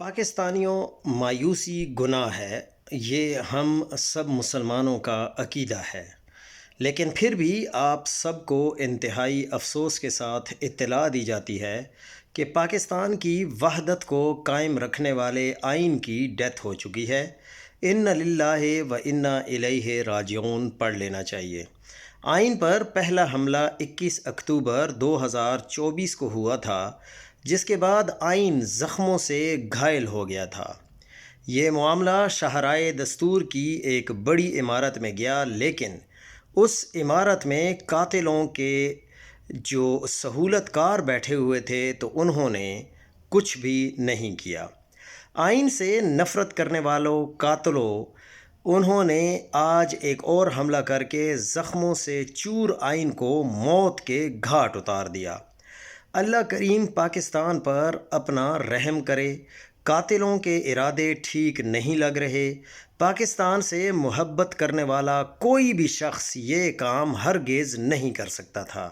پاکستانیوں مایوسی گناہ ہے، یہ ہم سب مسلمانوں کا عقیدہ ہے، لیکن پھر بھی آپ سب کو انتہائی افسوس کے ساتھ اطلاع دی جاتی ہے کہ پاکستان کی وحدت کو قائم رکھنے والے آئین کی ڈیتھ ہو چکی ہے۔ ان للہ و انا الیہ راجعون پڑھ لینا چاہیے۔ آئین پر پہلا حملہ 21 اکتوبر 2024 کو ہوا تھا، جس کے بعد آئین زخموں سے گھائل ہو گیا تھا۔ یہ معاملہ شاہراہ دستور کی ایک بڑی عمارت میں گیا، لیکن اس عمارت میں قاتلوں کے جو سہولت کار بیٹھے ہوئے تھے تو انہوں نے کچھ بھی نہیں کیا۔ آئین سے نفرت کرنے والوں قاتلوں انہوں نے آج ایک اور حملہ کر کے زخموں سے چور آئین کو موت کے گھاٹ اتار دیا۔ اللہ کریم پاکستان پر اپنا رحم کرے۔ قاتلوں کے ارادے ٹھیک نہیں لگ رہے۔ پاکستان سے محبت کرنے والا کوئی بھی شخص یہ کام ہرگز نہیں کر سکتا تھا۔